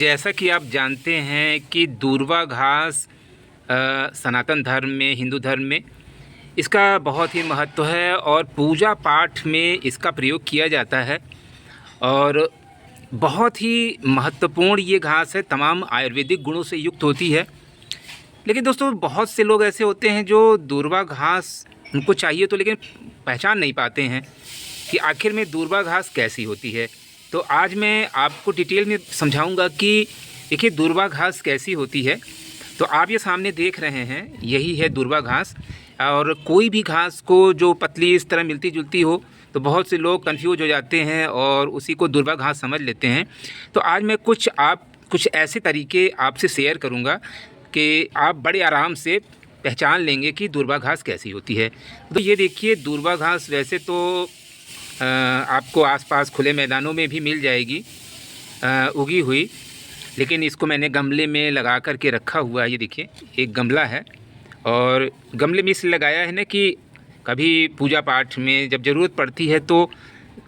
जैसा कि आप जानते हैं कि दूर्वा घास सनातन धर्म में, हिंदू धर्म में इसका बहुत ही महत्व है और पूजा पाठ में इसका प्रयोग किया जाता है और बहुत ही महत्वपूर्ण ये घास है। तमाम आयुर्वेदिक गुणों से युक्त होती है। लेकिन दोस्तों, बहुत से लोग ऐसे होते हैं जो दूर्वा घास उनको चाहिए तो लेकिन पहचान नहीं पाते हैं कि आखिर में दूर्वा घास कैसी होती है। तो आज मैं आपको डिटेल में समझाऊंगा कि देखिए दूर्वा घास कैसी होती है। तो आप ये सामने देख रहे हैं, यही है दूर्वा घास। और कोई भी घास को जो पतली इस तरह मिलती जुलती हो तो बहुत से लोग कंफ्यूज हो जाते हैं और उसी को दूर्वा घास समझ लेते हैं। तो आज मैं कुछ ऐसे तरीके आपसे शेयर करूंगा कि आप बड़े आराम से पहचान लेंगे कि दूर्वा घास कैसी होती है। तो ये देखिए, दूर्वा घास वैसे तो आपको आसपास खुले मैदानों में भी मिल जाएगी उगी हुई, लेकिन इसको मैंने गमले में लगा कर के रखा हुआ है। ये देखिए, एक गमला है और गमले में इसलिए लगाया है ना कि कभी पूजा पाठ में जब ज़रूरत पड़ती है तो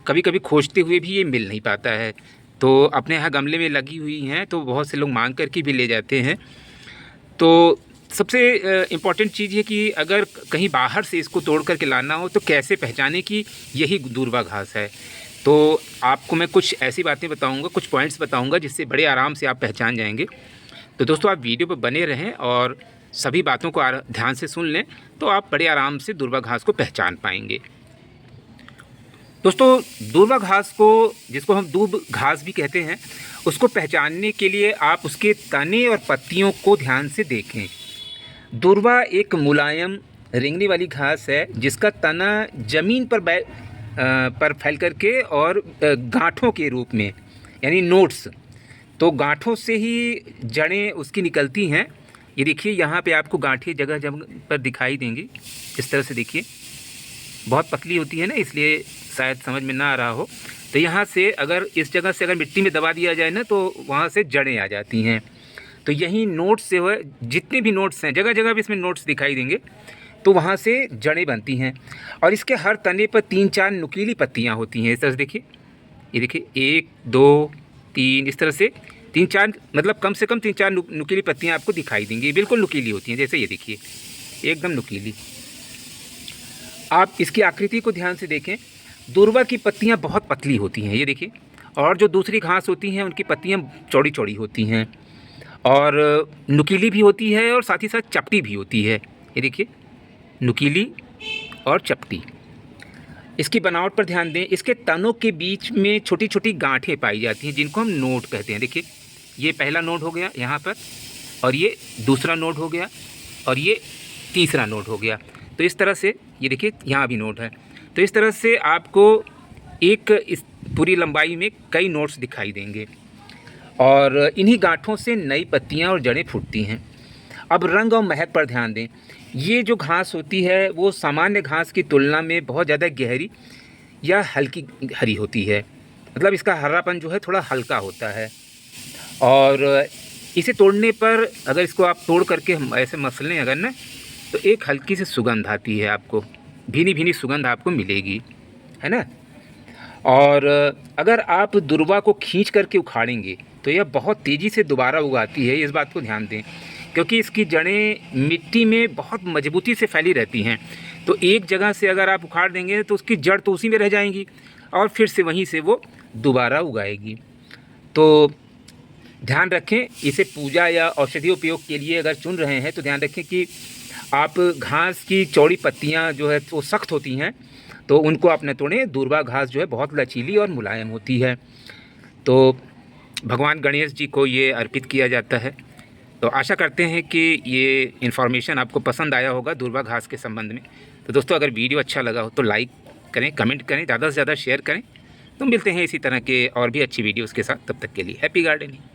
कभी कभी खोजते हुए भी ये मिल नहीं पाता है। तो अपने यहाँ गमले में लगी हुई हैं तो बहुत से लोग मांग कर के भी ले जाते हैं। तो सबसे इम्पॉर्टेंट चीज़ है कि अगर कहीं बाहर से इसको तोड़ कर के लाना हो तो कैसे पहचाने कि यही दूर्वा घास है। तो आपको मैं कुछ ऐसी बातें बताऊंगा, कुछ पॉइंट्स बताऊंगा जिससे बड़े आराम से आप पहचान जाएंगे। तो दोस्तों, आप वीडियो पर बने रहें और सभी बातों को ध्यान से सुन लें तो आप बड़े आराम से दूर्वा घास को पहचान पाएंगे। दोस्तों, दूर्वा घास को, जिसको हम दूब घास भी कहते हैं, उसको पहचानने के लिए आप उसके तने और पत्तियों को ध्यान से देखें। दूर्वा एक मुलायम रेंगने वाली घास है जिसका तना ज़मीन पर फैल करके और गांठों के रूप में, यानी नोट्स, तो गांठों से ही जड़ें उसकी निकलती हैं। ये देखिए, यहाँ पे आपको गांठें जगह जगह पर दिखाई देंगी। इस तरह से देखिए, बहुत पतली होती है ना, इसलिए शायद समझ में ना आ रहा हो। तो यहाँ से अगर इस जगह से अगर मिट्टी में दबा दिया जाए ना तो वहाँ से जड़ें आ जाती हैं। तो यही नोट्स से हुए, जितने भी नोट्स हैं जगह जगह भी इसमें नोट्स दिखाई देंगे, तो वहाँ से जड़ें बनती हैं। और इसके हर तने पर 3-4 नुकीली पत्तियाँ होती हैं। इस तरह से देखिए, ये देखिए 1 2 3, इस तरह से 3-4, मतलब कम से कम 3-4 नुकीली पत्तियाँ आपको दिखाई देंगी। बिल्कुल नुकीली होती हैं, जैसे ये देखिए एकदम नुकीली। आप इसकी आकृति को ध्यान से देखें। दूर्वा की पत्तियाँ बहुत पतली होती हैं, ये देखिए। और जो दूसरी घास होती हैं उनकी पत्तियाँ चौड़ी चौड़ी होती हैं और नुकीली भी होती है और साथ ही साथ चपटी भी होती है। ये देखिए, नुकीली और चपटी। इसकी बनावट पर ध्यान दें। इसके तनों के बीच में छोटी छोटी गांठें पाई जाती हैं जिनको हम नोड कहते हैं। देखिए, ये पहला नोड हो गया यहाँ पर, और ये दूसरा नोड हो गया, और ये तीसरा नोड हो गया। तो इस तरह से ये देखिए, यहाँ भी नोड है। तो इस तरह से आपको इस पूरी लंबाई में कई नोड्स दिखाई देंगे और इन्हीं गांठों से नई पत्तियाँ और जड़ें फूटती हैं। अब रंग और महक पर ध्यान दें। ये जो घास होती है वो सामान्य घास की तुलना में बहुत ज़्यादा गहरी या हल्की हरी होती है। मतलब इसका हरापन जो है थोड़ा हल्का होता है। और इसे तोड़ने पर, अगर इसको आप तोड़ करके ऐसे मसल लें अगर ना, तो एक हल्की सी सुगंध आती है, आपको भीनी भीनी सुगंध आपको मिलेगी, है ना। और अगर आप दूर्वा को खींच करके उखाड़ेंगे तो यह बहुत तेज़ी से दोबारा उगाती है। इस बात को ध्यान दें, क्योंकि इसकी जड़ें मिट्टी में बहुत मजबूती से फैली रहती हैं। तो एक जगह से अगर आप उखाड़ देंगे तो उसकी जड़ तो उसी में रह जाएंगी और फिर से वहीं से वो दोबारा उगाएगी। तो ध्यान रखें, इसे पूजा या औषधीय उपयोग के लिए अगर चुन रहे हैं तो ध्यान रखें कि आप घास की चौड़ी पत्तियां जो है वो सख्त होती हैं, तो उनको आप न तोड़ें। दूर्वा घास जो है बहुत लचीली और मुलायम होती है। तो भगवान गणेश जी को ये अर्पित किया जाता है। तो आशा करते हैं कि ये इन्फॉर्मेशन आपको पसंद आया होगा दूर्वा घास के संबंध में। तो दोस्तों, अगर वीडियो अच्छा लगा हो तो लाइक करें, कमेंट करें, ज़्यादा से ज़्यादा शेयर करें। तो मिलते हैं इसी तरह के और भी अच्छी वीडियोज़ के साथ। तब तक के लिए हैप्पी गार्डनिंग।